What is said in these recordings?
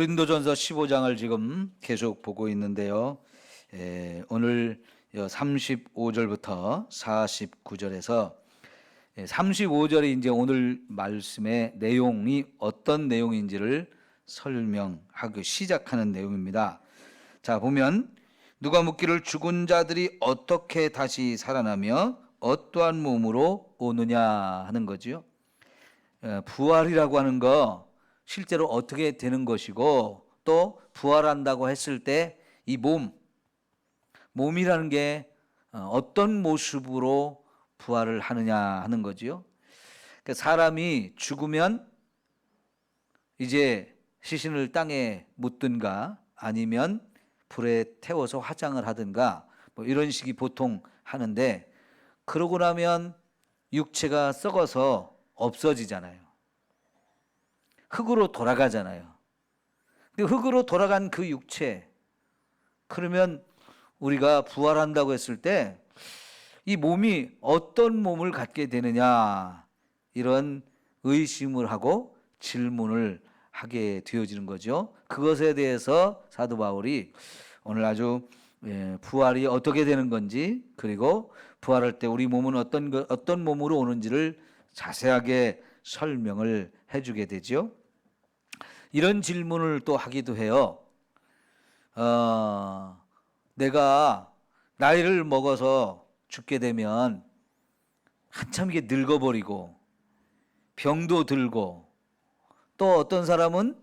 고린도전서 15장을 지금 계속 보고 있는데요. 오늘 35절부터 49절에서 35절이 이제 오늘 말씀의 내용이 어떤 내용인지를 설명하기 시작하는 내용입니다. 자, 보면 누가 묻기를 죽은 자들이 어떻게 다시 살아나며 어떠한 몸으로 오느냐 하는 거지요. 부활이라고 하는 거 실제로 어떻게 되는 것이고, 또 부활한다고 했을 때 이 몸이라는 게 어떤 모습으로 부활을 하느냐 하는 거지요. 그러니까 사람이 죽으면 이제 시신을 땅에 묻든가 아니면 불에 태워서 화장을 하든가 뭐 이런 식이 보통 하는데, 그러고 나면 육체가 썩어서 없어지잖아요. 흙으로 돌아가잖아요. 근데 흙으로 돌아간 그 육체, 그러면 우리가 부활한다고 했을 때 이 몸이 어떤 몸을 갖게 되느냐, 이런 의심을 하고 질문을 하게 되어지는 거죠. 그것에 대해서 사도 바울이 오늘 아주 부활이 어떻게 되는 건지, 그리고 부활할 때 우리 몸은 어떤 몸으로 오는지를 자세하게 설명을 해주게 되죠. 이런 질문을 또 하기도 해요. 내가 나이를 먹어서 죽게 되면 한참 이게 늙어버리고 병도 들고, 또 어떤 사람은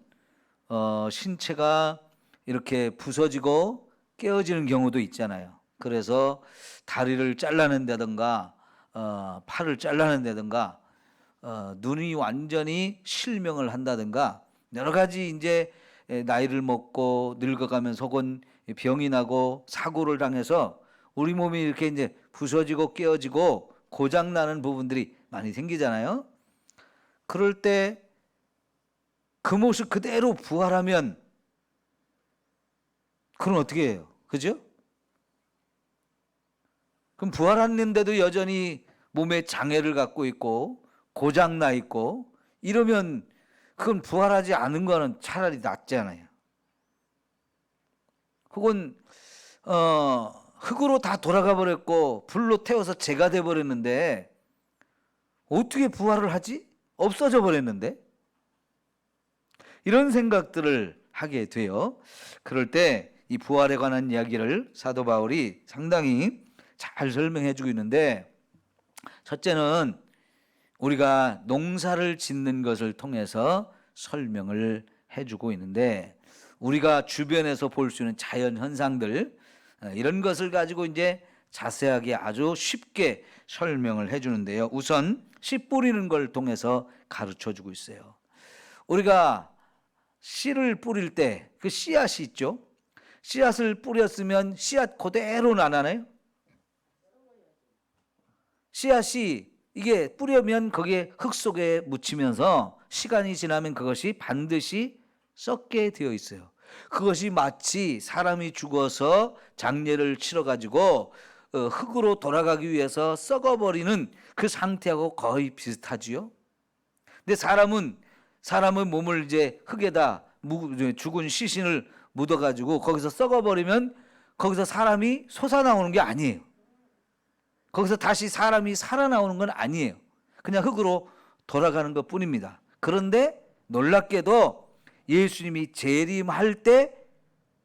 신체가 이렇게 부서지고 깨어지는 경우도 있잖아요. 그래서 다리를 잘라낸다든가 팔을 잘라낸다든가 눈이 완전히 실명을 한다든가, 여러 가지 이제 나이를 먹고 늙어가면서 혹은 병이 나고 사고를 당해서 우리 몸이 이렇게 이제 부서지고 깨어지고 고장 나는 부분들이 많이 생기잖아요. 그럴 때 그 모습 그대로 부활하면 그럼 어떻게 해요? 그죠? 그럼 부활했는데도 여전히 몸에 장애를 갖고 있고 고장 나 있고 이러면 그건 부활하지 않은 거는 차라리 낫잖아요. 혹은 흙으로 다 돌아가 버렸고 불로 태워서 재가 돼 버렸는데 어떻게 부활을 하지? 없어져 버렸는데? 이런 생각들을 하게 돼요. 그럴 때 이 부활에 관한 이야기를 사도 바울이 상당히 잘 설명해 주고 있는데, 첫째는 우리가 농사를 짓는 것을 통해서 설명을 해주고 있는데, 우리가 주변에서 볼 수 있는 자연 현상들, 이런 것을 가지고 이제 자세하게 아주 쉽게 설명을 해주는데요. 우선 씨 뿌리는 걸 통해서 가르쳐 주고 있어요. 우리가 씨를 뿌릴 때 그 씨앗이 있죠. 씨앗을 뿌렸으면 씨앗 그대로 나나요? 씨앗이 이게 뿌려면 거기에 흙 속에 묻히면서 시간이 지나면 그것이 반드시 썩게 되어 있어요. 그것이 마치 사람이 죽어서 장례를 치러가지고 흙으로 돌아가기 위해서 썩어버리는 그 상태하고 거의 비슷하지요. 근데 사람의 몸을 이제 흙에다 죽은 시신을 묻어가지고 거기서 썩어버리면 거기서 사람이 솟아나오는 게 아니에요. 거기서 다시 사람이 살아나오는 건 아니에요. 그냥 흙으로 돌아가는 것 뿐입니다. 그런데 놀랍게도 예수님이 재림할 때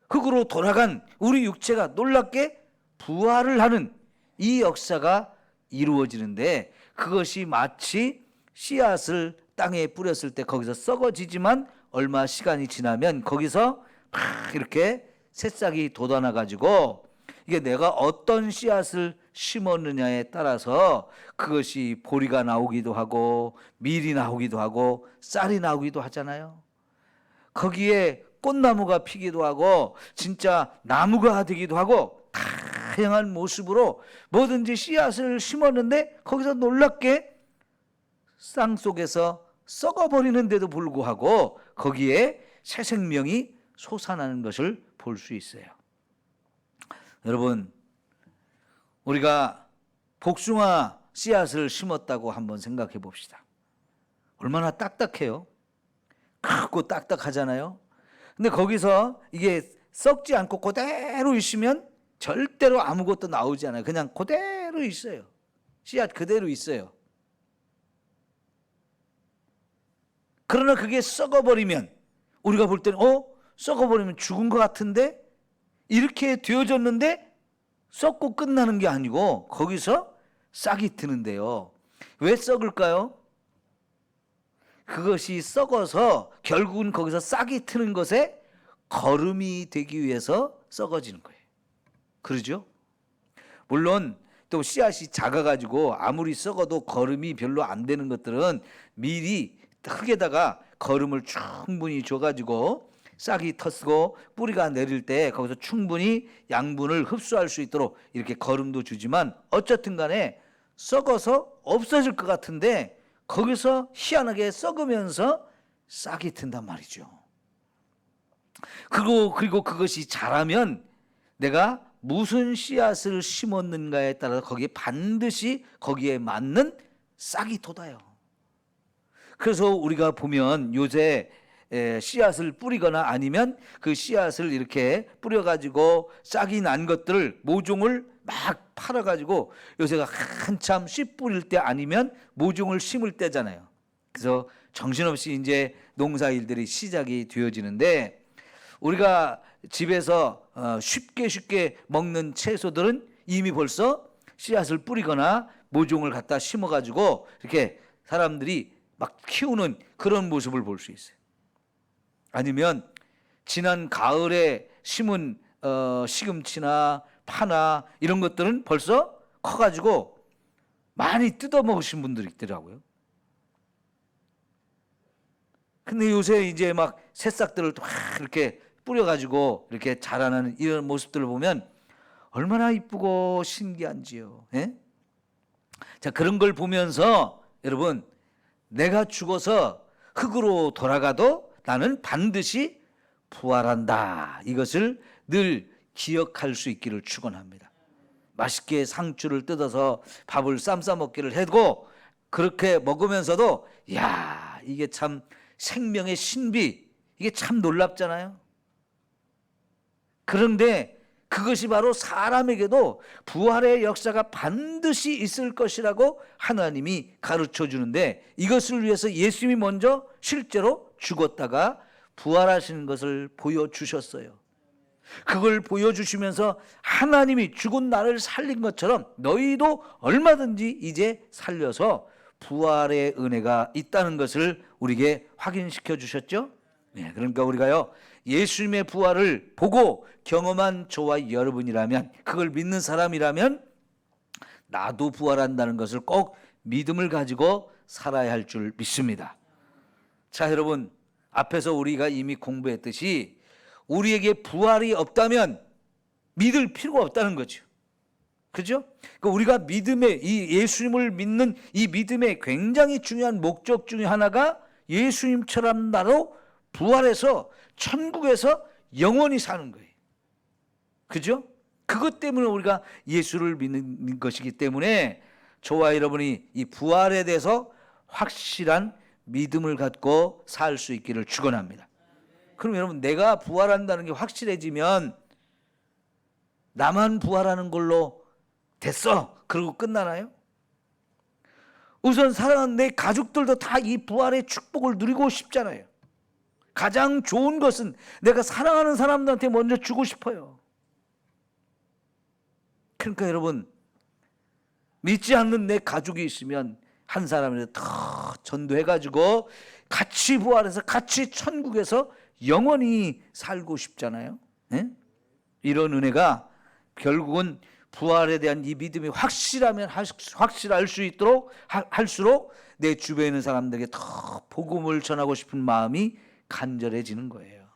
흙으로 돌아간 우리 육체가 놀랍게 부활을 하는 이 역사가 이루어지는데, 그것이 마치 씨앗을 땅에 뿌렸을 때 거기서 썩어지지만 얼마 시간이 지나면 거기서 막 이렇게 새싹이 돋아나 가지고, 이게 내가 어떤 씨앗을 심었느냐에 따라서 그것이 보리가 나오기도 하고 밀이 나오기도 하고 쌀이 나오기도 하잖아요. 거기에 꽃나무가 피기도 하고 진짜 나무가 되기도 하고, 다양한 모습으로 뭐든지 씨앗을 심었는데 거기서 놀랍게 땅 속에서 썩어버리는데도 불구하고 거기에 새 생명이 솟아나는 것을 볼 수 있어요. 여러분, 우리가 복숭아 씨앗을 심었다고 한번 생각해 봅시다. 얼마나 딱딱해요? 크고 딱딱하잖아요. 근데 거기서 이게 썩지 않고 그대로 있으면 절대로 아무것도 나오지 않아요. 그냥 그대로 있어요. 씨앗 그대로 있어요. 그러나 그게 썩어버리면 우리가 볼 때는 썩어버리면 죽은 것 같은데 이렇게 되어졌는데 썩고 끝나는 게 아니고 거기서 싹이 트는데요. 왜 썩을까요? 그것이 썩어서 결국은 거기서 싹이 트는 것에 거름이 되기 위해서 썩어지는 거예요. 그러죠? 물론 또 씨앗이 작아가지고 아무리 썩어도 거름이 별로 안 되는 것들은 미리 흙에다가 거름을 충분히 줘가지고 싹이 텄고 뿌리가 내릴 때 거기서 충분히 양분을 흡수할 수 있도록 이렇게 거름도 주지만 어쨌든 간에 썩어서 없어질 것 같은데 거기서 희한하게 썩으면서 싹이 튼단 말이죠. 그리고 그것이 자라면 내가 무슨 씨앗을 심었는가에 따라서 거기에 반드시 거기에 맞는 싹이 돋아요. 그래서 우리가 보면 요새 씨앗을 뿌리거나 아니면 그 씨앗을 이렇게 뿌려가지고 싹이 난 것들을 모종을 막 팔아가지고 요새가 한참 씨 뿌릴 때 아니면 모종을 심을 때잖아요. 그래서 정신없이 이제 농사일들이 시작이 되어지는데 우리가 집에서 쉽게 먹는 채소들은 이미 벌써 씨앗을 뿌리거나 모종을 갖다 심어가지고 이렇게 사람들이 막 키우는 그런 모습을 볼 수 있어요. 아니면 지난 가을에 심은 시금치나 파나 이런 것들은 벌써 커가지고 많이 뜯어 먹으신 분들이 있더라고요. 근데 요새 이제 막 새싹들을 막 이렇게 뿌려가지고 이렇게 자라는 이런 모습들을 보면 얼마나 이쁘고 신기한지요. 예? 자, 그런 걸 보면서 여러분, 내가 죽어서 흙으로 돌아가도 나는 반드시 부활한다. 이것을 늘 기억할 수 있기를 축원합니다. 맛있게 상추를 뜯어서 밥을 쌈 먹기를 해도 그렇게 먹으면서도 야, 이게 참 생명의 신비, 이게 참 놀랍잖아요. 그런데 그것이 바로 사람에게도 부활의 역사가 반드시 있을 것이라고 하나님이 가르쳐 주는데 이것을 위해서 예수님이 먼저 실제로 죽었다가 부활하시는 것을 보여주셨어요. 그걸 보여주시면서 하나님이 죽은 나를 살린 것처럼 너희도 얼마든지 이제 살려서 부활의 은혜가 있다는 것을 우리에게 확인시켜 주셨죠. 네, 그러니까 우리가요 예수님의 부활을 보고 경험한 저와 여러분이라면, 그걸 믿는 사람이라면 나도 부활한다는 것을 꼭 믿음을 가지고 살아야 할 줄 믿습니다. 자, 여러분, 앞에서 우리가 이미 공부했듯이 우리에게 부활이 없다면 믿을 필요가 없다는 거죠. 그죠? 그러니까 우리가 믿음의, 이 예수님을 믿는 이 믿음의 굉장히 중요한 목적 중에 하나가 예수님처럼 나로 부활해서 천국에서 영원히 사는 거예요. 그죠? 그것 때문에 우리가 예수를 믿는 것이기 때문에 저와 여러분이 이 부활에 대해서 확실한 믿음을 갖고 살 수 있기를 축원합니다. 그럼 여러분, 내가 부활한다는 게 확실해지면 나만 부활하는 걸로 됐어, 그러고 끝나나요? 우선 사랑하는 내 가족들도 다 이 부활의 축복을 누리고 싶잖아요. 가장 좋은 것은 내가 사랑하는 사람들한테 먼저 주고 싶어요. 그러니까 여러분, 믿지 않는 내 가족이 있으면 한 사람을 더 전도해가지고 같이 부활해서 같이 천국에서 영원히 살고 싶잖아요. 네? 이런 은혜가 결국은 부활에 대한 이 믿음이 확실하면 확실할 수 있도록 할수록 내 주변에 있는 사람들에게 더 복음을 전하고 싶은 마음이 간절해지는 거예요.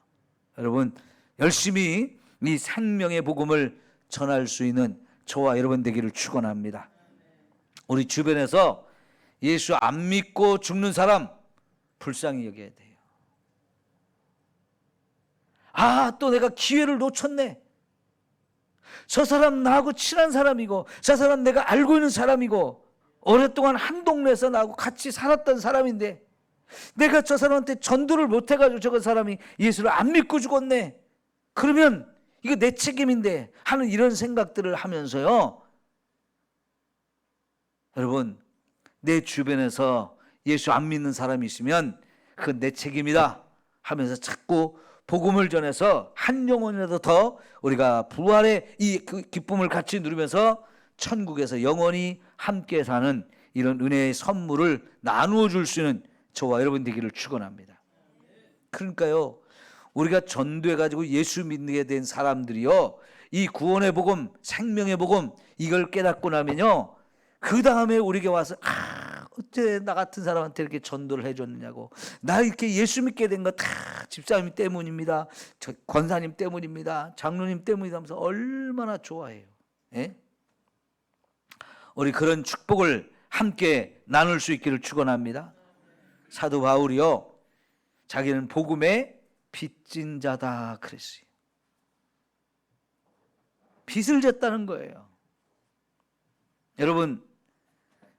여러분, 열심히 이 생명의 복음을 전할 수 있는 저와 여러분 되기를 축원합니다. 우리 주변에서 예수 안 믿고 죽는 사람 불쌍히 여겨야 돼요. 또 내가 기회를 놓쳤네. 저 사람 나하고 친한 사람이고, 저 사람 내가 알고 있는 사람이고, 오랫동안 한 동네에서 나하고 같이 살았던 사람인데 내가 저 사람한테 전도를 못해가지고 저 사람이 예수를 안 믿고 죽었네. 그러면 이거 내 책임인데 하는 이런 생각들을 하면서요. 여러분, 내 주변에서 예수 안 믿는 사람이 있으면 그건 내 책임이다 하면서 자꾸 복음을 전해서 한 영혼이라도 더 우리가 부활의 이 기쁨을 같이 누리면서 천국에서 영원히 함께 사는 이런 은혜의 선물을 나누어 줄 수 있는 저와 여러분 되기를 축원합니다. 그러니까요, 우리가 전도해가지고 예수 믿게 된 사람들이요, 이 구원의 복음, 생명의 복음 이걸 깨닫고 나면요, 그 다음에 우리에게 와서 어째 나 같은 사람한테 이렇게 전도를 해줬느냐고, 나 이렇게 예수 믿게 된 거 다 집사님 때문입니다, 권사님 때문입니다, 장로님 때문이다 하면서 얼마나 좋아해요. 예? 우리 그런 축복을 함께 나눌 수 있기를 축원합니다. 사도 바울이요, 자기는 복음의 빚진 자다 그랬어요. 빚을 졌다는 거예요. 여러분,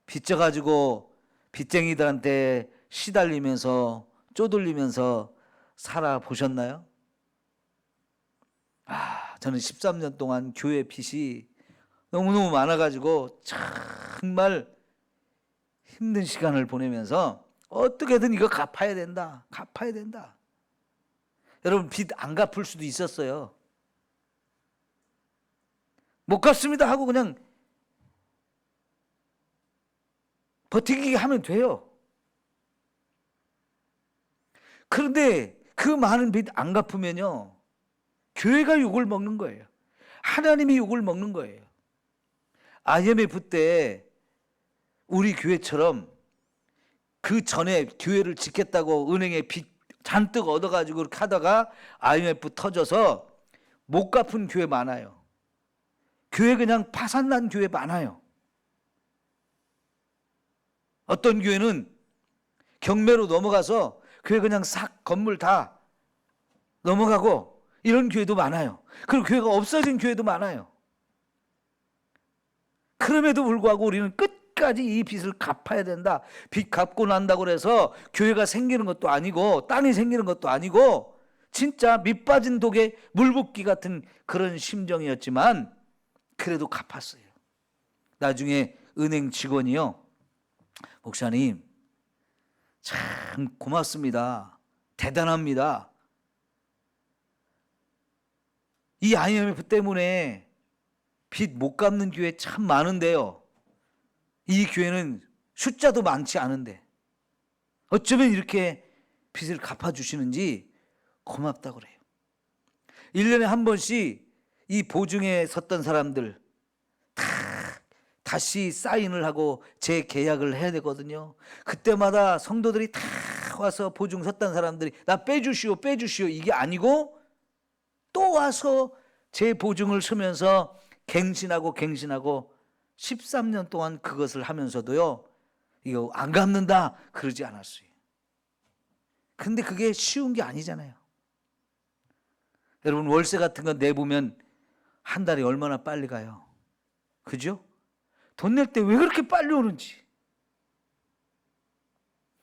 빚져가지고 빚쟁이들한테 시달리면서 쪼들리면서 살아보셨나요? 저는 13년 동안 교회 빚이 너무너무 많아가지고 정말 힘든 시간을 보내면서 어떻게든 이거 갚아야 된다. 여러분, 빚 안 갚을 수도 있었어요. 못 갚습니다 하고 그냥 버티기 하면 돼요. 그런데 그 많은 빚 안 갚으면요, 교회가 욕을 먹는 거예요. 하나님이 욕을 먹는 거예요. IMF 때 우리 교회처럼 그 전에 교회를 짓겠다고 은행에 빚 잔뜩 얻어가지고 그렇게 하다가 IMF 터져서 못 갚은 교회 많아요. 교회 그냥 파산난 교회 많아요. 어떤 교회는 경매로 넘어가서 교회 그냥 싹 건물 다 넘어가고 이런 교회도 많아요. 그리고 교회가 없어진 교회도 많아요. 그럼에도 불구하고 우리는 끝까지 이 빚을 갚아야 된다. 빚 갚고 난다고 해서 교회가 생기는 것도 아니고 땅이 생기는 것도 아니고 진짜 밑 빠진 독에 물 붓기 같은 그런 심정이었지만 그래도 갚았어요. 나중에 은행 직원이요, 목사님 참 고맙습니다, 대단합니다, 이 IMF 때문에 빚 못 갚는 교회 참 많은데요, 이 교회는 숫자도 많지 않은데 어쩌면 이렇게 빚을 갚아주시는지 고맙다고 그래요. 1년에 한 번씩 이 보증에 섰던 사람들 다시 사인을 하고 재계약을 해야 되거든요. 그때마다 성도들이 다 와서 보증 섰던 사람들이 나 빼주시오 이게 아니고 또 와서 재보증을 서면서 갱신하고 13년 동안 그것을 하면서도요, 이거 안 갚는다 그러지 않았어요. 근데 그게 쉬운 게 아니잖아요. 여러분, 월세 같은 거 내보면 한 달에 얼마나 빨리 가요. 그죠? 돈 낼 때 왜 그렇게 빨리 오는지.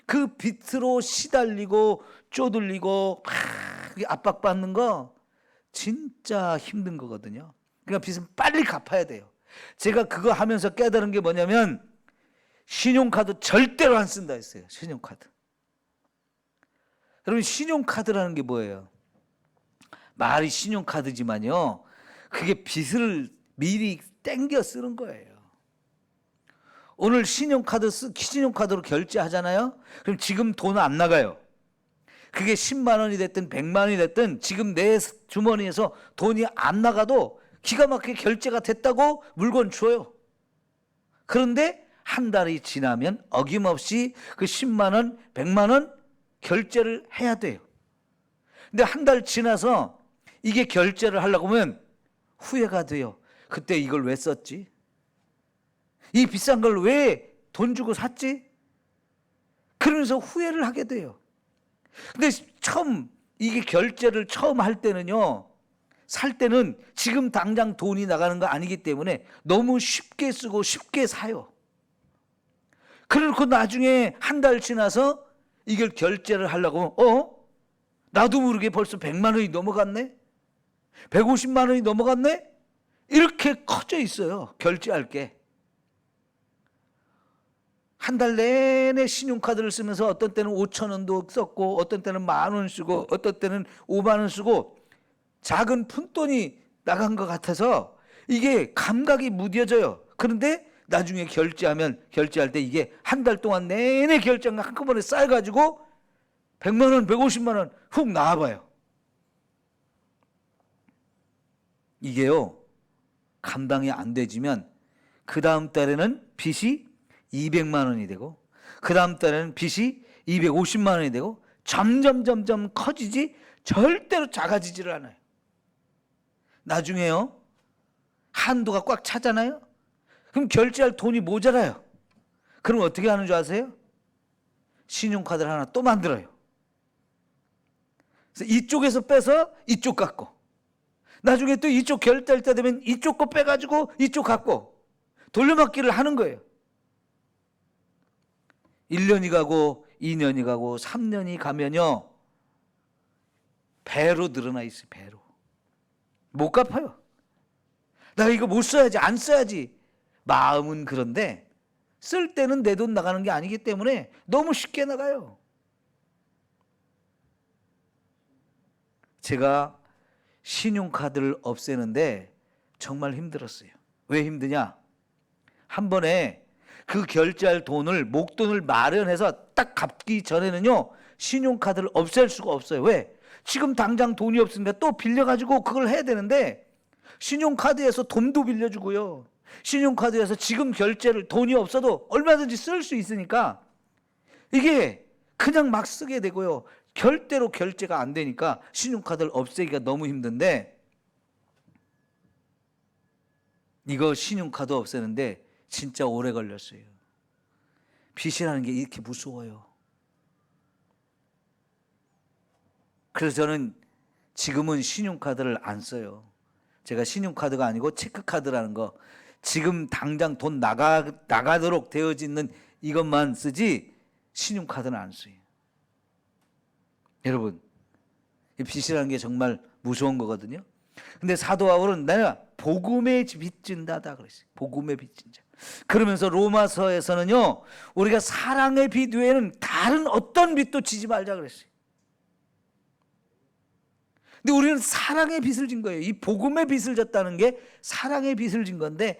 그 빚으로 시달리고 쪼들리고 막 압박받는 거 진짜 힘든 거거든요. 그러니까 빚은 빨리 갚아야 돼요. 제가 그거 하면서 깨달은 게 뭐냐면 신용카드 절대로 안 쓴다 했어요. 신용카드. 여러분, 신용카드라는 게 뭐예요? 말이 신용카드지만요, 그게 빚을 미리 땡겨 쓰는 거예요. 오늘 신용카드로 결제하잖아요. 그럼 지금 돈 안 나가요. 그게 10만 원이 됐든 100만 원이 됐든 지금 내 주머니에서 돈이 안 나가도 기가 막히게 결제가 됐다고 물건 줘요. 그런데 한 달이 지나면 어김없이 그 10만 원, 100만 원 결제를 해야 돼요. 근데 한 달 지나서 이게 결제를 하려고 하면 후회가 돼요. 그때 이걸 왜 썼지? 이 비싼 걸 왜 돈 주고 샀지? 그러면서 후회를 하게 돼요. 근데 이게 결제를 처음 할 때는요, 살 때는 지금 당장 돈이 나가는 거 아니기 때문에 너무 쉽게 쓰고 쉽게 사요. 그래놓고 나중에 한 달 지나서 이걸 결제를 하려고 나도 모르게 벌써 100만 원이 넘어갔네? 150만 원이 넘어갔네? 이렇게 커져 있어요. 결제할 게. 한 달 내내 신용카드를 쓰면서 어떤 때는 5천 원도 썼고 어떤 때는 10,000원 쓰고 어떤 때는 5만 원 쓰고 작은 푼돈이 나간 것 같아서 이게 감각이 무뎌져요. 그런데 나중에 결제할 때 이게 한 달 동안 내내 결제가 한꺼번에 쌓여가지고 100만 원, 150만 원 훅 나와봐요. 이게요, 감당이 안 되지면 그 다음 달에는 빚이 200만 원이 되고 그 다음 달에는 빚이 250만 원이 되고 점점 커지지 절대로 작아지지를 않아요. 나중에요, 한도가 꽉 차잖아요. 그럼 결제할 돈이 모자라요. 그럼 어떻게 하는 줄 아세요? 신용카드를 하나 또 만들어요. 그래서 이쪽에서 빼서 이쪽 갖고, 나중에 또 이쪽 결제할 때 되면 이쪽 거 빼가지고 이쪽 갖고 돌려막기를 하는 거예요. 1년이 가고 2년이 가고 3년이 가면요, 배로 늘어나 있어요. 배로. 못 갚아요. 나 이거 못 써야지, 안 써야지. 마음은 그런데 쓸 때는 내 돈 나가는 게 아니기 때문에 너무 쉽게 나가요. 제가 신용카드를 없애는데 정말 힘들었어요. 왜 힘드냐? 한 번에 그 결제할 돈을, 목돈을 마련해서 딱 갚기 전에는요, 신용카드를 없앨 수가 없어요. 왜? 지금 당장 돈이 없으니까 또 빌려가지고 그걸 해야 되는데, 신용카드에서 돈도 빌려주고요, 신용카드에서 지금 결제를, 돈이 없어도 얼마든지 쓸 수 있으니까 이게 그냥 막 쓰게 되고요, 절대로 결제가 안 되니까 신용카드를 없애기가 너무 힘든데, 이거 신용카드 없애는데 진짜 오래 걸렸어요. 빚이라는 게 이렇게 무서워요. 그래서 저는 지금은 신용카드를 안 써요. 제가 신용카드가 아니고 체크카드라는 거, 지금 당장 돈 나가도록 되어져 있는 이것만 쓰지 신용카드는 안 써요. 여러분, 이 빚이라는 게 정말 무서운 거거든요. 근데 사도 바울은 내가 복음에 빚진 자다 그랬어요. 복음에 빚진 자. 그러면서 로마서에서는요, 우리가 사랑의 빚 외에는 다른 어떤 빚도 지지 말자 그랬어요. 근데 우리는 사랑의 빚을 진 거예요. 이 복음의 빚을 졌다는 게 사랑의 빚을 진 건데,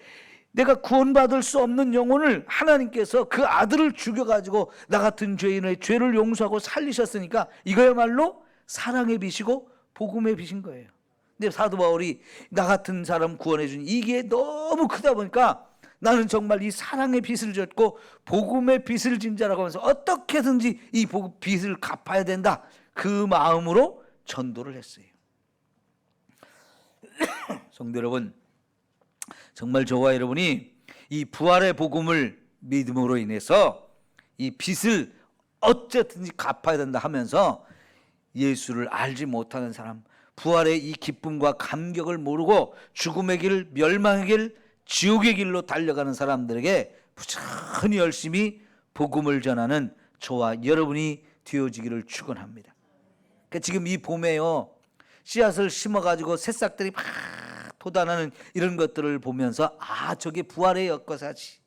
내가 구원받을 수 없는 영혼을 하나님께서 그 아들을 죽여가지고 나 같은 죄인의 죄를 용서하고 살리셨으니까 이거야말로 사랑의 빚이고 복음의 빚인 거예요. 근데 사도 바울이 나 같은 사람 구원해 준 이게 너무 크다 보니까 나는 정말 이 사랑의 빚을 졌고 복음의 빚을 진 자라고 하면서 어떻게든지 이 빚을 갚아야 된다, 그 마음으로 전도를 했어요. 성도 여러분, 정말 저와 여러분이 이 부활의 복음을 믿음으로 인해서 이 빚을 어쨌든지 갚아야 된다 하면서 예수를 알지 못하는 사람, 부활의 이 기쁨과 감격을 모르고 죽음의 길, 멸망의 길, 지옥의 길로 달려가는 사람들에게 부지런히 열심히 복음을 전하는 저와 여러분이 되어지기를 축원합니다. 그러니까 지금 이 봄에요, 씨앗을 심어가지고 새싹들이 막 돋아나는 이런 것들을 보면서 저게 부활의 엿과사지.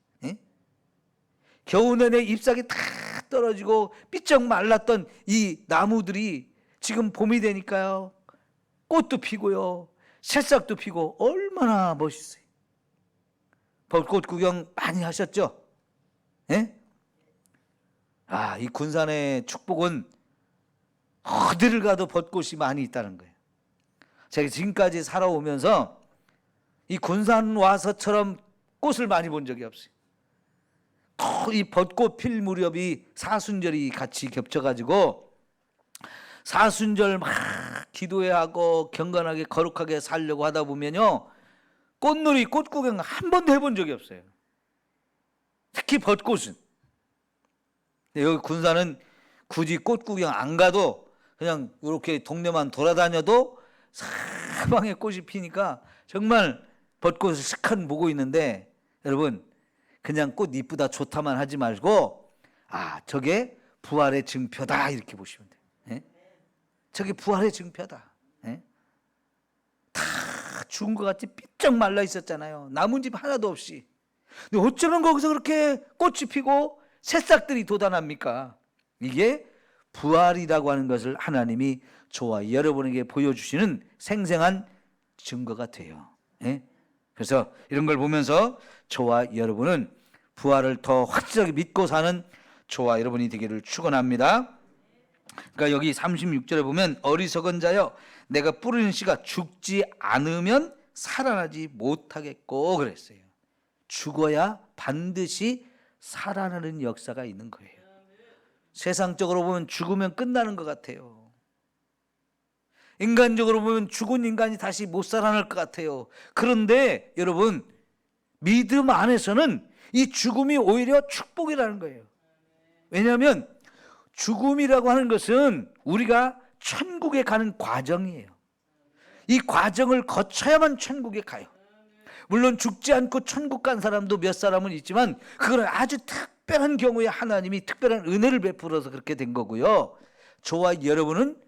겨우 내내 잎사귀 다 떨어지고 삐쩍 말랐던 이 나무들이 지금 봄이 되니까요, 꽃도 피고요, 새싹도 피고 얼마나 멋있어요. 벚꽃 구경 많이 하셨죠? 이 군산의 축복은 어디를 가도 벚꽃이 많이 있다는 거예요. 제가 지금까지 살아오면서 이 군산 와서처럼 꽃을 많이 본 적이 없어요. 이 벚꽃 필 무렵이 사순절이 같이 겹쳐가지고 사순절 막 기도해야 하고 경건하게 거룩하게 살려고 하다 보면요, 꽃놀이, 꽃구경 한 번도 해본 적이 없어요. 특히 벚꽃은. 여기 군산은 굳이 꽃구경 안 가도 그냥 이렇게 동네만 돌아다녀도 사방에 꽃이 피니까 정말 벚꽃을 스칸 보고 있는데, 여러분, 그냥 꽃 이쁘다 좋다만 하지 말고 저게 부활의 증표다 이렇게 보시면 돼요. 예? 저게 부활의 증표다. 예? 다 죽은 것 같이 삐쩍 말라 있었잖아요. 남은 집 하나도 없이. 근데 어쩌면 거기서 그렇게 꽃이 피고 새싹들이 돋아납니까? 이게 부활이라고 하는 것을 하나님이 저와 여러분에게 보여주시는 생생한 증거가 돼요. 예? 그래서 이런 걸 보면서 저와 여러분은 부활을 더 확실하게 믿고 사는 저와 여러분이 되기를 축원합니다. 그러니까 여기 36절에 보면 어리석은 자여 내가 뿌리는 씨가 죽지 않으면 살아나지 못하겠고 그랬어요. 죽어야 반드시 살아나는 역사가 있는 거예요. 세상적으로 보면 죽으면 끝나는 것 같아요. 인간적으로 보면 죽은 인간이 다시 못 살아날 것 같아요. 그런데 여러분, 믿음 안에서는 이 죽음이 오히려 축복이라는 거예요. 왜냐하면 죽음이라고 하는 것은 우리가 천국에 가는 과정이에요. 이 과정을 거쳐야만 천국에 가요. 물론 죽지 않고 천국 간 사람도 몇 사람은 있지만 그건 아주 특별한 경우에 하나님이 특별한 은혜를 베풀어서 그렇게 된 거고요. 저와 여러분은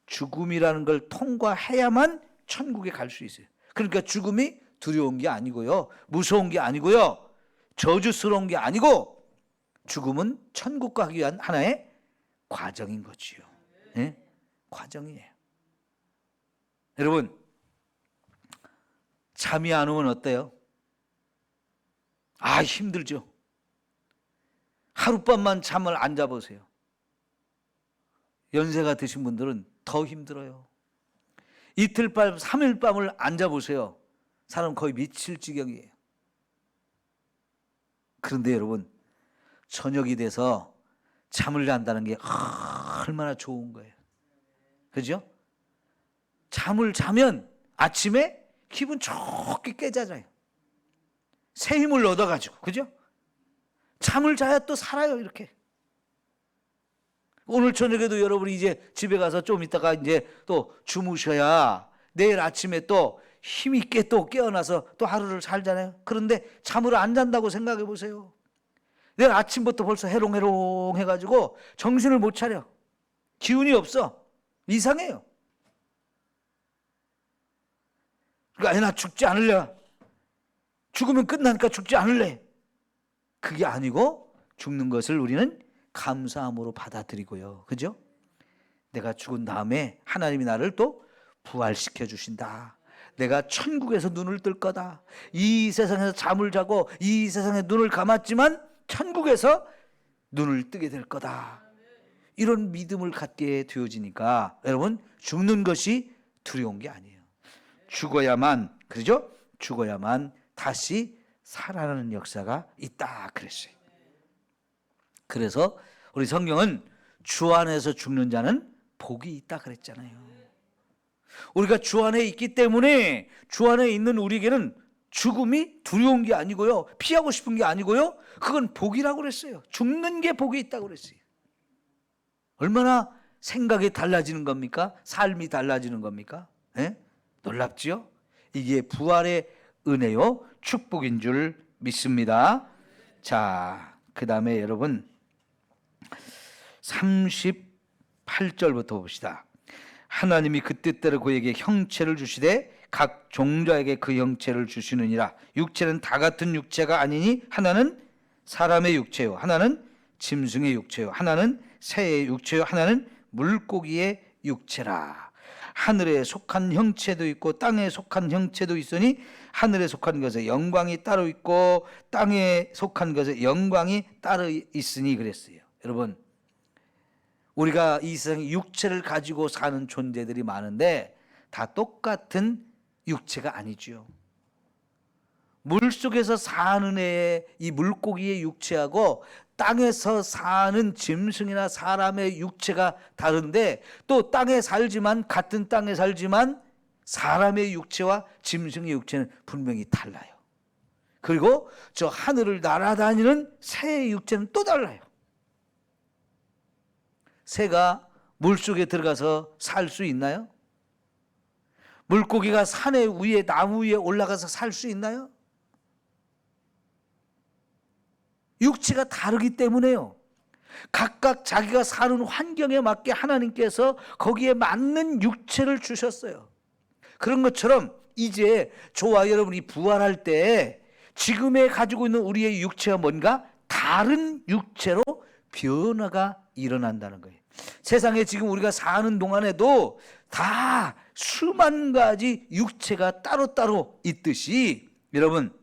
죽음이라는 걸 통과해야만 천국에 갈 수 있어요. 그러니까 죽음이 두려운 게 아니고요, 무서운 게 아니고요, 저주스러운 게 아니고 죽음은 천국 가기 위한 하나의 과정인 거지요. 네? 과정이에요. 여러분, 잠이 안 오면 어때요? 아, 힘들죠. 하룻밤만 잠을 안 자보세요. 연세가 드신 분들은 더 힘들어요. 이틀밤, 3일밤을 안 자보세요. 사람 거의 미칠 지경이에요. 그런데 여러분, 저녁이 돼서 잠을 잔다는 게 얼마나 좋은 거예요. 그죠? 잠을 자면 아침에 기분 좋게 깨잖아요. 새 힘을 얻어가지고, 그죠? 잠을 자야 또 살아요, 이렇게. 오늘 저녁에도 여러분이 이제 집에 가서 좀 있다가 이제 또 주무셔야 내일 아침에 또 힘있게 또 깨어나서 또 하루를 살잖아요. 그런데 잠을 안 잔다고 생각해 보세요. 내일 아침부터 벌써 해롱해롱 해가지고 정신을 못 차려. 기운이 없어. 이상해요. 그러니까 나 죽지 않을래. 죽으면 끝나니까 죽지 않을래. 그게 아니고 죽는 것을 우리는 감사함으로 받아들이고요. 그죠? 내가 죽은 다음에 하나님이 나를 또 부활시켜 주신다. 내가 천국에서 눈을 뜰 거다. 이 세상에서 잠을 자고 이 세상에 눈을 감았지만 천국에서 눈을 뜨게 될 거다. 이런 믿음을 갖게 되어지니까 여러분, 죽는 것이 두려운 게 아니에요. 죽어야만, 그러죠? 죽어야만 다시 살아나는 역사가 있다 그랬어요. 그래서 우리 성경은 주 안에서 죽는 자는 복이 있다 그랬잖아요. 우리가 주 안에 있기 때문에 주 안에 있는 우리에게는 죽음이 두려운 게 아니고요, 피하고 싶은 게 아니고요, 그건 복이라고 그랬어요. 죽는 게 복이 있다고 그랬어요. 얼마나 생각이 달라지는 겁니까? 삶이 달라지는 겁니까? 네? 놀랍지요? 이게 부활의 은혜요, 축복인 줄 믿습니다. 자, 그 다음에 여러분 38절부터 봅시다. 하나님이 그 뜻대로 그에게 형체를 주시되 각 종자에게 그 형체를 주시느니라. 육체는 다 같은 육체가 아니니 하나는 사람의 육체요, 하나는 짐승의 육체요, 하나는 새의 육체요, 하나는 물고기의 육체라. 하늘에 속한 형체도 있고 땅에 속한 형체도 있으니 하늘에 속한 것에 영광이 따로 있고 땅에 속한 것에 영광이 따로 있으니 그랬어요. 여러분, 우리가 이 세상에 육체를 가지고 사는 존재들이 많은데 다 똑같은 육체가 아니죠. 물속에서 사는 애의 이 물고기의 육체하고 땅에서 사는 짐승이나 사람의 육체가 다른데, 또 땅에 살지만, 같은 땅에 살지만 사람의 육체와 짐승의 육체는 분명히 달라요. 그리고 저 하늘을 날아다니는 새의 육체는 또 달라요. 새가 물속에 들어가서 살 수 있나요? 물고기가 산에 위에, 나무 위에 올라가서 살 수 있나요? 육체가 다르기 때문에요. 각각 자기가 사는 환경에 맞게 하나님께서 거기에 맞는 육체를 주셨어요. 그런 것처럼 이제 저와 여러분이 부활할 때 지금에 가지고 있는 우리의 육체가 뭔가 다른 육체로 변화가 일어난다는 거예요. 세상에 지금 우리가 사는 동안에도 다 수만 가지 육체가 따로따로 있듯이 여러분,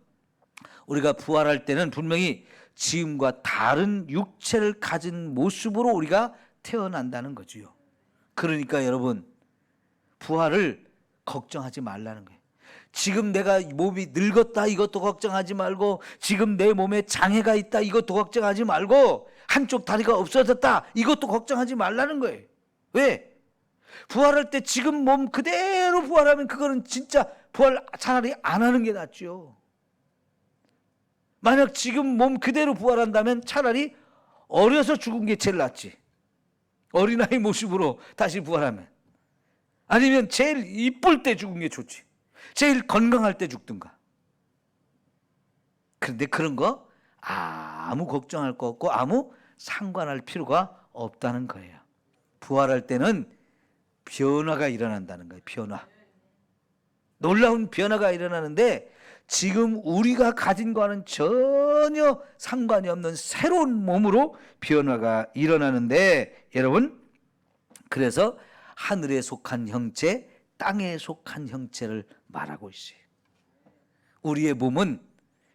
우리가 부활할 때는 분명히 지금과 다른 육체를 가진 모습으로 우리가 태어난다는 거지요. 그러니까 여러분, 부활을 걱정하지 말라는 거예요. 지금 내가 몸이 늙었다 이것도 걱정하지 말고, 지금 내 몸에 장애가 있다 이것도 걱정하지 말고, 한쪽 다리가 없어졌다 이것도 걱정하지 말라는 거예요. 왜? 부활할 때 지금 몸 그대로 부활하면 그거는 진짜 부활 차라리 안 하는 게 낫죠. 만약 지금 몸 그대로 부활한다면 차라리 어려서 죽은 게 제일 낫지. 어린아이 모습으로 다시 부활하면. 아니면 제일 이쁠 때 죽은 게 좋지. 제일 건강할 때 죽든가. 그런데 그런 거 아무 걱정할 거 없고 아무 상관할 필요가 없다는 거예요. 부활할 때는 변화가 일어난다는 거예요. 변화. 놀라운 변화가 일어나는데 지금 우리가 가진 거와는 전혀 상관이 없는 새로운 몸으로 변화가 일어나는데, 여러분, 그래서 하늘에 속한 형체, 땅에 속한 형체를 말하고 있어요. 우리의 몸은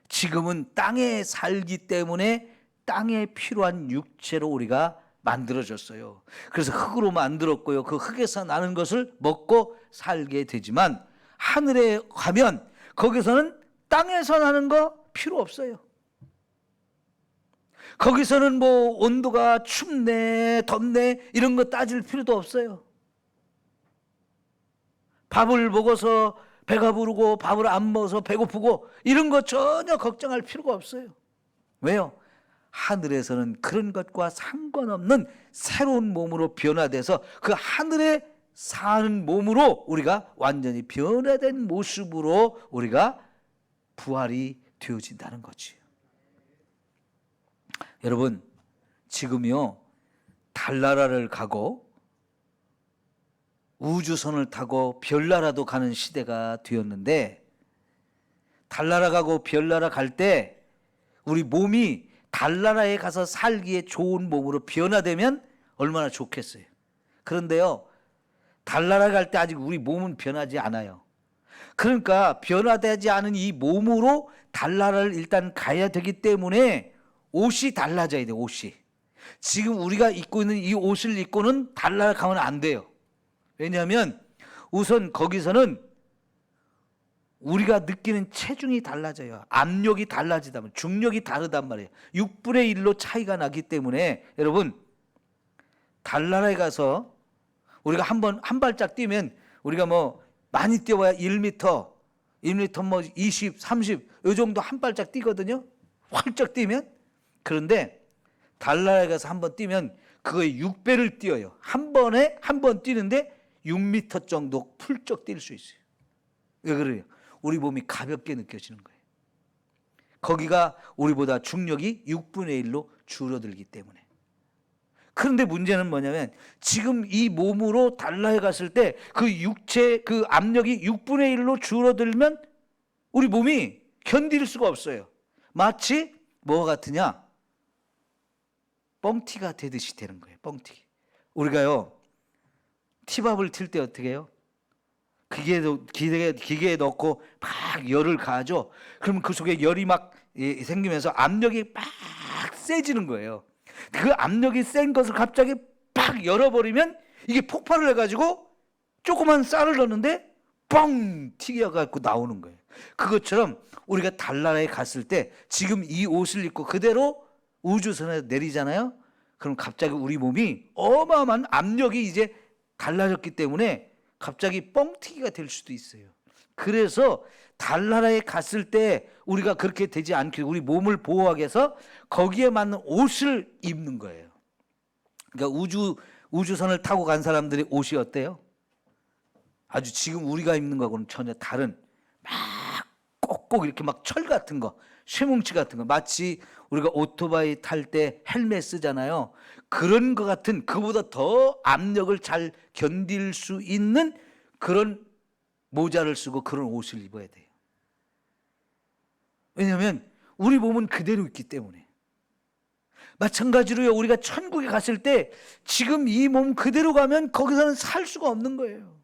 지금은 땅에 살기 때문에 땅에 필요한 육체로 우리가 만들어졌어요. 그래서 흙으로 만들었고요. 그 흙에서 나는 것을 먹고 살게 되지만 하늘에 가면 거기서는 땅에서 나는 거 필요 없어요. 거기서는 뭐 온도가 춥네 덥네 이런 거 따질 필요도 없어요. 밥을 먹어서 배가 부르고 밥을 안 먹어서 배고프고 이런 거 전혀 걱정할 필요가 없어요. 왜요? 하늘에서는 그런 것과 상관없는 새로운 몸으로 변화돼서 그 하늘에 사는 몸으로 우리가 완전히 변화된 모습으로 우리가 부활이 되어진다는 거지요. 여러분, 지금요 달나라를 가고 우주선을 타고 별나라도 가는 시대가 되었는데, 달나라 가고 별나라 갈 때 우리 몸이 달나라에 가서 살기에 좋은 몸으로 변화되면 얼마나 좋겠어요. 그런데요, 달나라 갈 때 아직 우리 몸은 변하지 않아요. 그러니까 변화되지 않은 이 몸으로 달나라를 일단 가야 되기 때문에 옷이 달라져야 돼요. 옷이. 지금 우리가 입고 있는 이 옷을 입고는 달나라 가면 안 돼요. 왜냐하면 우선 거기서는 우리가 느끼는 체중이 달라져요. 압력이 달라지다 보면 중력이 다르단 말이에요. 6분의 1로 차이가 나기 때문에 여러분, 달나라에 가서 우리가 한 발짝 뛰면 우리가 뭐 많이 뛰어봐야 1m 뭐 20, 30 이 정도 한 발짝 뛰거든요. 활짝 뛰면. 그런데 달나라에 가서 한 번 뛰면 그거의 6배를 뛰어요. 한 번에 한 번 뛰는데 6m 정도 풀쩍 뛸 수 있어요. 왜 그래요? 우리 몸이 가볍게 느껴지는 거예요. 거기가 우리보다 중력이 6분의 1로 줄어들기 때문에. 그런데 문제는 뭐냐면 지금 이 몸으로 달나라에 갔을 때 그 육체 그 압력이 6분의 1로 줄어들면 우리 몸이 견딜 수가 없어요. 마치 뭐가 같으냐? 뻥튀가 되듯이 되는 거예요. 뻥튀기. 우리가요 티밥을 틀 때 어떻게 해요? 기계에 넣고 막 열을 가하죠. 그러면 그 속에 열이 막 생기면서 압력이 막 세지는 거예요. 그 압력이 센 것을 갑자기 팍 열어버리면 이게 폭발을 해가지고 조그만 쌀을 넣는데 뻥 튀겨갖고 나오는 거예요. 그것처럼 우리가 달나라에 갔을 때 지금 이 옷을 입고 그대로 우주선에 내리잖아요. 그럼 갑자기 우리 몸이 어마어마한 압력이 이제 달라졌기 때문에 갑자기 뻥튀기가 될 수도 있어요. 그래서 달나라에 갔을 때 우리가 그렇게 되지 않게 우리 몸을 보호하기 위해서 거기에 맞는 옷을 입는 거예요. 그러니까 우주선을 타고 간 사람들의 옷이 어때요? 아주 지금 우리가 입는 거하고는 전혀 다른 막 꼭꼭 이렇게 막 철 같은 거, 쇠뭉치 같은 거, 마치 우리가 오토바이 탈 때 헬멧 쓰잖아요. 그런 것 같은, 그보다 더 압력을 잘 견딜 수 있는 그런 모자를 쓰고 그런 옷을 입어야 돼요. 왜냐하면 우리 몸은 그대로 있기 때문에. 마찬가지로요, 우리가 천국에 갔을 때 지금 이 몸 그대로 가면 거기서는 살 수가 없는 거예요.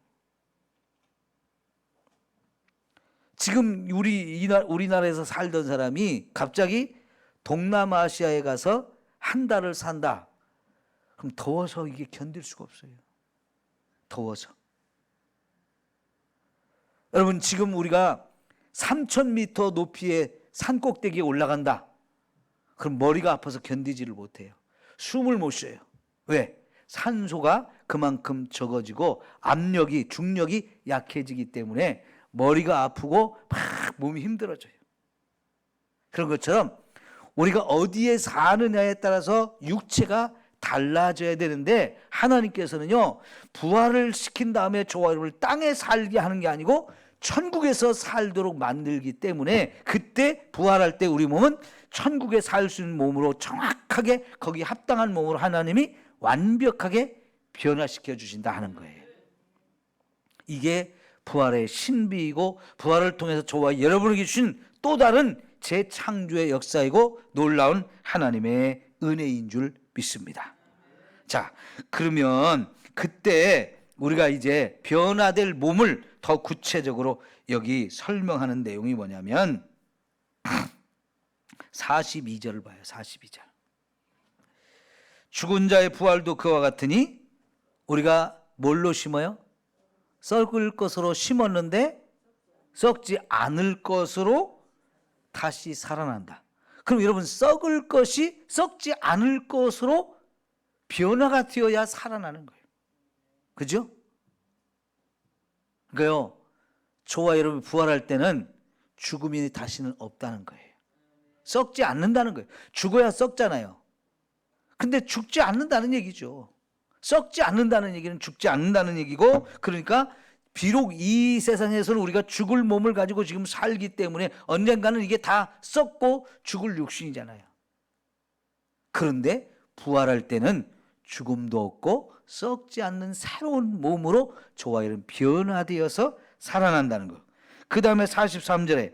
지금 우리나라에서 살던 사람이 갑자기 동남아시아에 가서 한 달을 산다. 그럼 더워서 이게 견딜 수가 없어요. 더워서. 여러분, 지금 우리가 3,000m 높이의 산 꼭대기에 올라간다. 그럼 머리가 아파서 견디지를 못해요. 숨을 못 쉬어요. 왜? 산소가 그만큼 적어지고 압력이, 중력이 약해지기 때문에 머리가 아프고 막 몸이 힘들어져요. 그런 것처럼 우리가 어디에 사느냐에 따라서 육체가 달라져야 되는데, 하나님께서는요, 부활을 시킨 다음에 저와 여러분을 땅에 살게 하는 게 아니고 천국에서 살도록 만들기 때문에, 그때 부활할 때 우리 몸은 천국에 살 수 있는 몸으로 정확하게 거기 합당한 몸으로 하나님이 완벽하게 변화시켜 주신다 하는 거예요. 이게 부활의 신비이고, 부활을 통해서 저와 여러분에게 주신 또 다른 재창조의 역사이고 놀라운 하나님의 은혜인 줄 믿습니다. 자, 그러면 그때 우리가 이제 변화될 몸을 더 구체적으로 여기 설명하는 내용이 뭐냐면 42절을 봐요. 42절. 죽은 자의 부활도 그와 같으니 우리가 뭘로 심어요? 썩을 것으로 심었는데 썩지 않을 것으로 다시 살아난다. 그럼 여러분, 썩을 것이 썩지 않을 것으로 변화가 되어야 살아나는 거예요. 그죠? 그러니까요, 저와 여러분 부활할 때는 죽음이 다시는 없다는 거예요. 썩지 않는다는 거예요. 죽어야 썩잖아요. 근데 죽지 않는다는 얘기죠. 썩지 않는다는 얘기는 죽지 않는다는 얘기고, 그러니까 비록 이 세상에서는 우리가 죽을 몸을 가지고 지금 살기 때문에 언젠가는 이게 다 썩고 죽을 육신이잖아요. 그런데 부활할 때는 죽음도 없고 썩지 않는 새로운 몸으로 저와 여러분 변화되어서 살아난다는 거예요. 그 다음에 43절에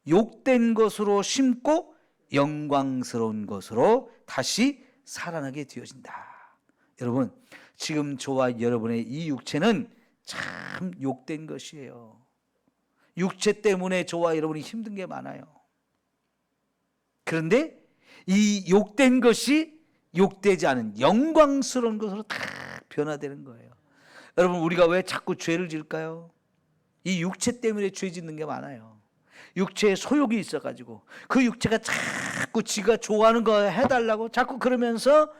욕된 것으로 심고 영광스러운 것으로 다시 살아나게 되어진다. 여러분, 지금 저와 여러분의 이 육체는 참 욕된 것이에요. 육체 때문에 저와 여러분이 힘든 게 많아요. 그런데 이 욕된 것이 욕되지 않은 영광스러운 것으로 다 변화되는 거예요. 여러분, 우리가 왜 자꾸 죄를 지을까요? 이 육체 때문에 죄 짓는 게 많아요. 육체에 소욕이 있어가지고 그 육체가 자꾸 지가 좋아하는 거 해달라고 자꾸 그러면서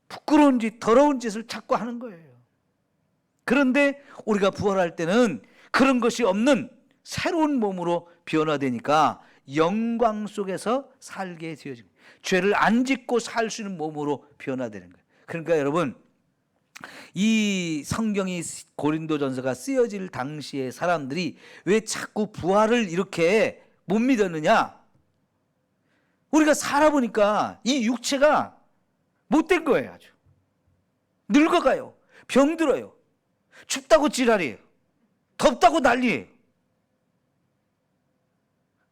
부끄러운 짓, 더러운 짓을 자꾸 하는 거예요. 그런데 우리가 부활할 때는 그런 것이 없는 새로운 몸으로 변화되니까 영광 속에서 살게 되어지고 죄를 안 짓고 살 수 있는 몸으로 변화되는 거예요. 그러니까 여러분, 이 성경이 고린도전서가 쓰여질 당시에 사람들이 왜 자꾸 부활을 이렇게 못 믿었느냐? 우리가 살아보니까 이 육체가 못된 거예요. 아주 늙어가요. 병들어요. 춥다고 지랄이에요. 덥다고 난리예요.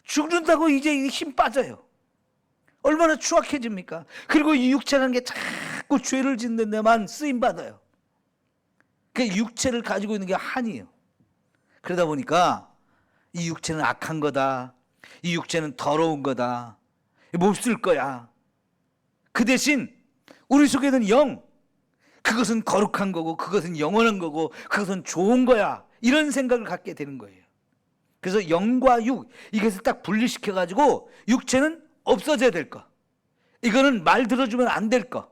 죽는다고 이제 힘 빠져요. 얼마나 추악해집니까? 그리고 이 육체라는 게 자꾸 죄를 짓는 데만 쓰임받아요. 그 육체를 가지고 있는 게 한이에요. 그러다 보니까 이 육체는 악한 거다. 이 육체는 더러운 거다. 못 쓸 거야. 그 대신 우리 속에는 영, 그것은 거룩한 거고 그것은 영원한 거고 그것은 좋은 거야. 이런 생각을 갖게 되는 거예요. 그래서 영과 육, 이것을 딱 분리시켜가지고 육체는 없어져야 될 거, 이거는 말 들어주면 안 될 거.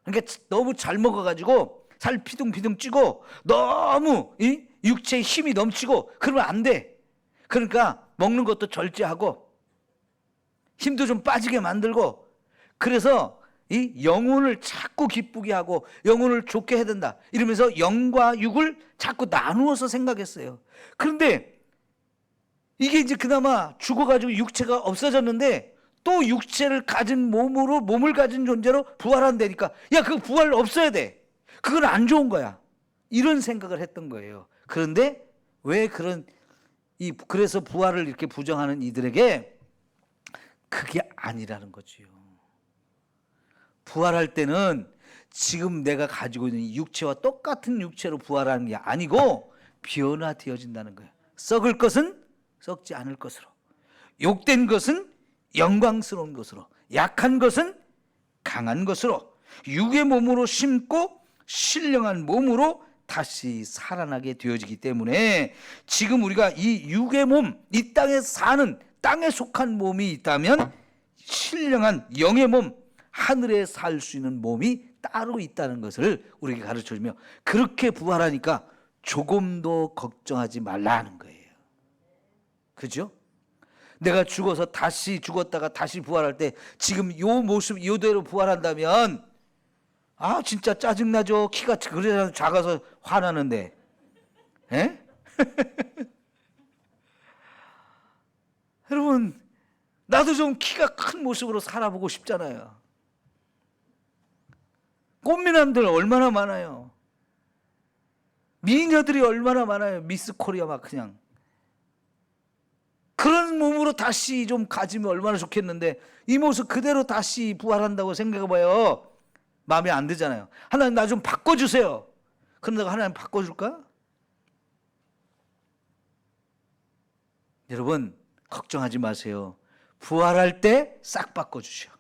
그러니까 너무 잘 먹어가지고 살 피둥피둥 찌고 너무 이 육체에 힘이 넘치고 그러면 안 돼. 그러니까 먹는 것도 절제하고 힘도 좀 빠지게 만들고, 그래서 이 영혼을 자꾸 기쁘게 하고 영혼을 좋게 해야 된다 이러면서 영과 육을 자꾸 나누어서 생각했어요. 그런데 이게 이제 그나마 죽어가지고 육체가 없어졌는데 또 육체를 가진 몸을 가진 존재로 부활한다니까, 야, 그 부활 없어야 돼. 그건 안 좋은 거야. 이런 생각을 했던 거예요. 그런데 왜 그래서 부활을 이렇게 부정하는 이들에게 그게 아니라는 거지요. 부활할 때는 지금 내가 가지고 있는 육체와 똑같은 육체로 부활하는 게 아니고 변화되어진다는 거예요. 썩을 것은 썩지 않을 것으로, 욕된 것은 영광스러운 것으로, 약한 것은 강한 것으로, 육의 몸으로 심고 신령한 몸으로 다시 살아나게 되어지기 때문에 지금 우리가 이 육의 몸, 이 땅에 사는, 땅에 속한 몸이 있다면 신령한 영의 몸, 하늘에 살 수 있는 몸이 따로 있다는 것을 우리에게 가르쳐주며, 그렇게 부활하니까 조금도 걱정하지 말라는 거예요. 그죠? 내가 죽었다가 다시 부활할 때 지금 요 모습 이대로 부활한다면 진짜 짜증나죠. 키가 그래서 작아서 화나는데. 에? 여러분, 나도 좀 키가 큰 모습으로 살아보고 싶잖아요. 꽃미남들 얼마나 많아요. 미녀들이 얼마나 많아요. 미스 코리아 막 그냥. 그런 몸으로 다시 좀 가지면 얼마나 좋겠는데 이 모습 그대로 다시 부활한다고 생각해봐요. 마음에 안 들잖아요. 하나님, 나 좀 바꿔주세요. 그런데 하나님 바꿔줄까? 여러분, 걱정하지 마세요. 부활할 때 싹 바꿔주셔.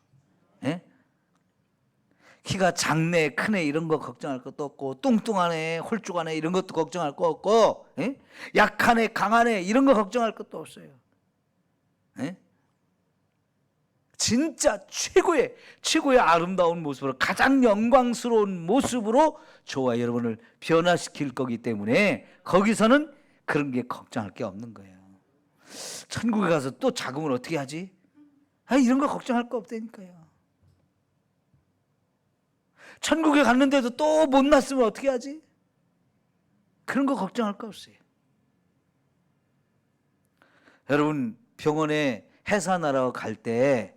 예? 키가 작네 크네 이런 거 걱정할 것도 없고, 뚱뚱하네 홀쭉하네 이런 것도 걱정할 거 없고, 예? 약하네 강하네 이런 거 걱정할 것도 없어요. 예? 진짜 최고의 아름다운 모습으로, 가장 영광스러운 모습으로 저와 여러분을 변화시킬 거기 때문에 거기서는 그런 게 걱정할 게 없는 거예요. 천국에 가서 또 작으면 어떻게 하지? 이런 거 걱정할 거 없다니까요. 천국에 갔는데도 또 못났으면 어떻게 하지? 그런 거 걱정할 거 없어요. 여러분, 병원에 해산하러 갈 때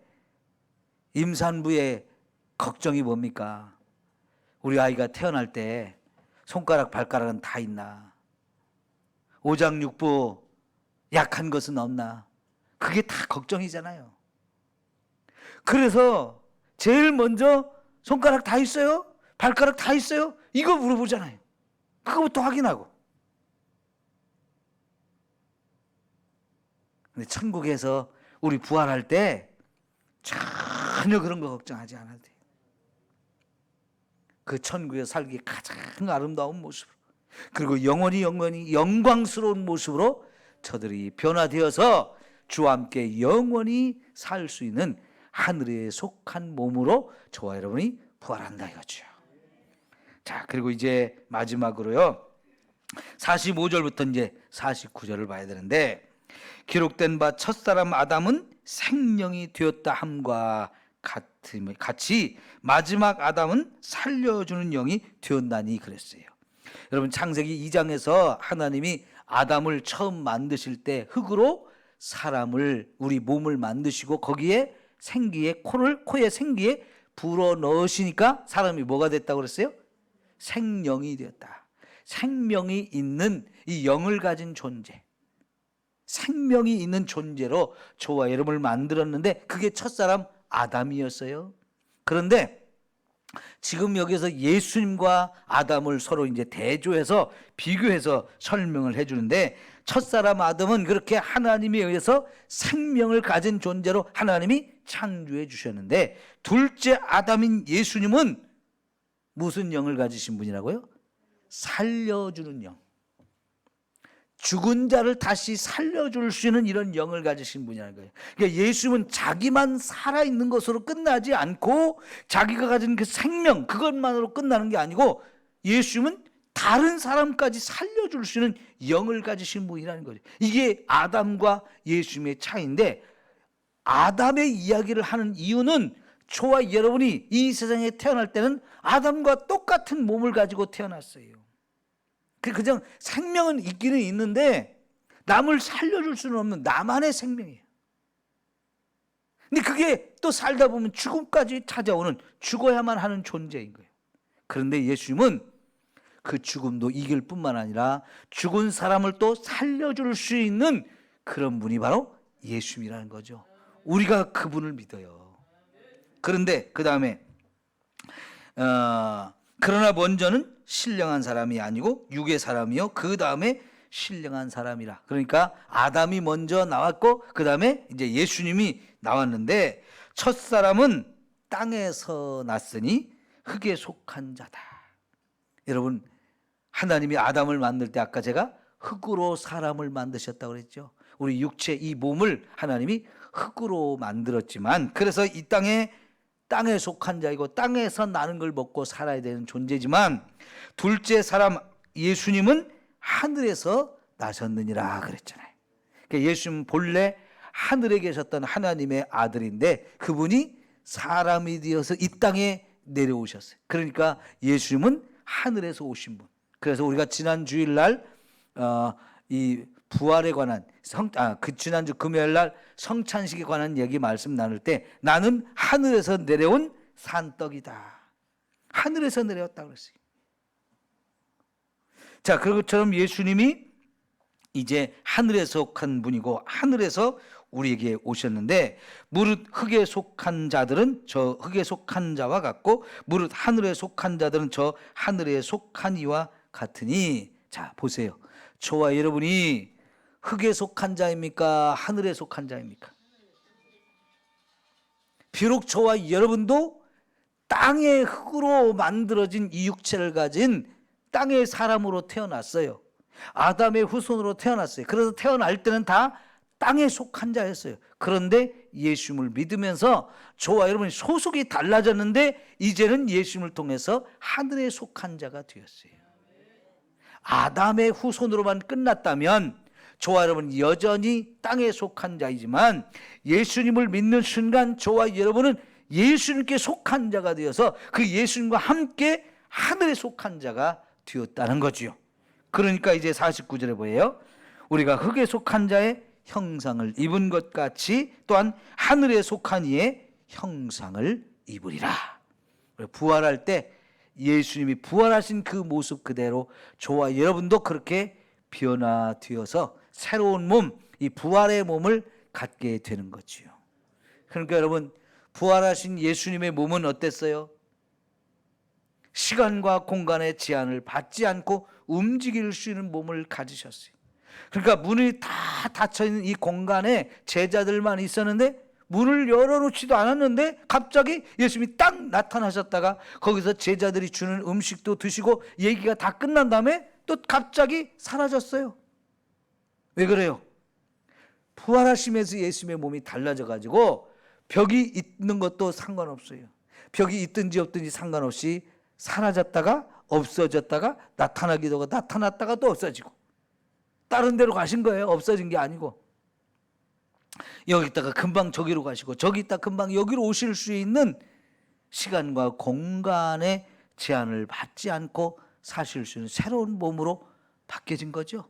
임산부의 걱정이 뭡니까? 우리 아이가 태어날 때 손가락 발가락은 다 있나? 오장육부 약한 것은 없나? 그게 다 걱정이잖아요. 그래서 제일 먼저 손가락 다 있어요? 발가락 다 있어요? 이거 물어보잖아요. 그거부터 확인하고. 근데 천국에서 우리 부활할 때 전혀 그런 거 걱정하지 않아도 돼요. 그 천국에서 살기 가장 아름다운 모습으로, 그리고 영원히 영광스러운 모습으로 저들이 변화되어서 주와 함께 영원히 살 수 있는 하늘에 속한 몸으로 저와 여러분이 부활한다 이거죠. 자, 그리고 이제 마지막으로요, 45절부터 이제 49절을 봐야 되는데, 기록된 바 첫사람 아담은 생명이 되었다 함과 같이 마지막 아담은 살려주는 영이 되었나니 그랬어요. 여러분, 창세기 2장에서 하나님이 아담을 처음 만드실 때 흙으로 우리 몸을 만드시고 거기에 코에 생기에 불어 넣으시니까 사람이 뭐가 됐다고 그랬어요? 생명이 되었다. 생명이 있는 이 영을 가진 존재, 생명이 있는 존재로 저와 여러분을 만들었는데 그게 첫사람 아담이었어요. 그런데 지금 여기서 예수님과 아담을 서로 이제 대조해서 비교해서 설명을 해주는데, 첫사람 아담은 그렇게 하나님에 의해서 생명을 가진 존재로 하나님이 창조해 주셨는데, 둘째 아담인 예수님은 무슨 영을 가지신 분이라고요? 살려주는 영. 죽은 자를 다시 살려줄 수 있는 이런 영을 가지신 분이라는 거예요. 그러니까 예수님은 자기만 살아있는 것으로 끝나지 않고 자기가 가진 그 생명, 그것만으로 끝나는 게 아니고 예수님은 다른 사람까지 살려줄 수 있는 영을 가지신 분이라는 거죠. 이게 아담과 예수님의 차이인데, 아담의 이야기를 하는 이유는 저와 여러분이 이 세상에 태어날 때는 아담과 똑같은 몸을 가지고 태어났어요. 그냥 생명은 있기는 있는데 남을 살려줄 수는 없는 나만의 생명이에요. 근데 그게 또 살다 보면 죽음까지 찾아오는, 죽어야만 하는 존재인 거예요. 그런데 예수님은 그 죽음도 이길 뿐만 아니라 죽은 사람을 또 살려줄 수 있는 그런 분이 바로 예수님이라는 거죠. 우리가 그분을 믿어요. 그런데 그 다음에 그러나 먼저는 신령한 사람이 아니고 육의 사람이요 그 다음에 신령한 사람이라. 그러니까 아담이 먼저 나왔고 그 다음에 이제 예수님이 나왔는데, 첫 사람은 땅에서 났으니 흙에 속한 자다. 여러분, 하나님이 아담을 만들 때 아까 제가 흙으로 사람을 만드셨다고 그랬죠. 우리 육체 이 몸을 하나님이 흙으로 만들었지만, 그래서 이 땅에 속한 자이고 땅에서 나는 걸 먹고 살아야 되는 존재지만, 둘째 사람 예수님은 하늘에서 나셨느니라 그랬잖아요. 그러니까 예수님은 본래 하늘에 계셨던 하나님의 아들인데 그분이 사람이 되어서 이 땅에 내려오셨어요. 그러니까 예수님은 하늘에서 오신 분. 그래서 우리가 지난 주일날 이 부활에 관한 그 지난주 금요일날 성찬식에 관한 얘기 말씀 나눌 때 나는 하늘에서 내려온 산떡이다. 하늘에서 내려왔다 그랬어요. 자, 그것처럼 예수님이 이제 하늘에 속한 분이고 하늘에서 우리에게 오셨는데, 무릇 흙에 속한 자들은 저 흙에 속한 자와 같고 무릇 하늘에 속한 자들은 저 하늘에 속한 이와 같으니. 자, 보세요. 저와 여러분이 흙에 속한 자입니까? 하늘에 속한 자입니까? 비록 저와 여러분도 땅의 흙으로 만들어진 이 육체를 가진 땅의 사람으로 태어났어요. 아담의 후손으로 태어났어요. 그래서 태어날 때는 다 땅에 속한 자였어요. 그런데 예수님을 믿으면서 저와 여러분이 소속이 달라졌는데 이제는 예수님을 통해서 하늘에 속한 자가 되었어요. 아담의 후손으로만 끝났다면 저와 여러분은 여전히 땅에 속한 자이지만, 예수님을 믿는 순간 저와 여러분은 예수님께 속한 자가 되어서 그 예수님과 함께 하늘에 속한 자가 되었다는 거지요. 그러니까 이제 49절에 뭐예요? 우리가 흙에 속한 자의 형상을 입은 것 같이 또한 하늘에 속한 이의 형상을 입으리라. 부활할 때 예수님이 부활하신 그 모습 그대로 저와 여러분도 그렇게 변화되어서 새로운 몸, 이 부활의 몸을 갖게 되는 거지요. 그러니까 여러분, 부활하신 예수님의 몸은 어땠어요? 시간과 공간의 제한을 받지 않고 움직일 수 있는 몸을 가지셨어요. 그러니까 문이 다 닫혀있는 이 공간에 제자들만 있었는데 문을 열어놓지도 않았는데 갑자기 예수님이 딱 나타나셨다가 거기서 제자들이 주는 음식도 드시고 얘기가 다 끝난 다음에 또 갑자기 사라졌어요. 왜 그래요? 부활하시면서 예수님의 몸이 달라져가지고 벽이 있는 것도 상관없어요. 벽이 있든지 없든지 상관없이 사라졌다가 없어졌다가 나타나기도 하고 나타났다가 또 없어지고 다른 데로 가신 거예요. 없어진 게 아니고 여기 있다가 금방 저기로 가시고 저기 있다 금방 여기로 오실 수 있는 시간과 공간의 제한을 받지 않고 사실 수 있는 새로운 몸으로 바뀌어진 거죠.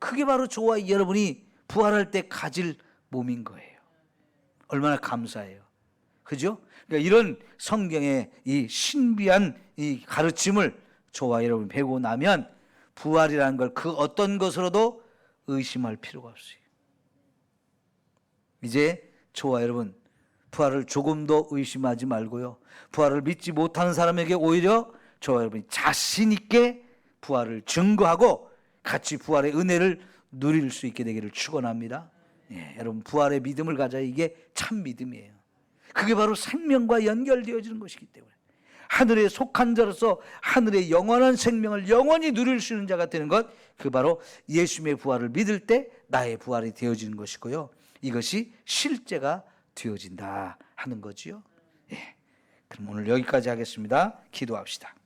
그게 바로 저와 여러분이 부활할 때 가질 몸인 거예요. 얼마나 감사해요. 그죠? 그러니까 이런 성경의 이 신비한 이 가르침을 저와 여러분이 배우고 나면 부활이라는 걸 그 어떤 것으로도 의심할 필요가 없어요. 이제 저와 여러분 부활을 조금도 의심하지 말고요. 부활을 믿지 못하는 사람에게 오히려 저와 여러분이 자신 있게 부활을 증거하고 같이 부활의 은혜를 누릴 수 있게 되기를 축원합니다. 예, 여러분 부활의 믿음을 가져야 이게 참 믿음이에요. 그게 바로 생명과 연결되어지는 것이기 때문에 하늘에 속한 자로서 하늘의 영원한 생명을 영원히 누릴 수 있는 자가 되는 것, 그 바로 예수님의 부활을 믿을 때 나의 부활이 되어지는 것이고요. 이것이 실제가 되어진다 하는 거지요. 예, 그럼 오늘 여기까지 하겠습니다. 기도합시다.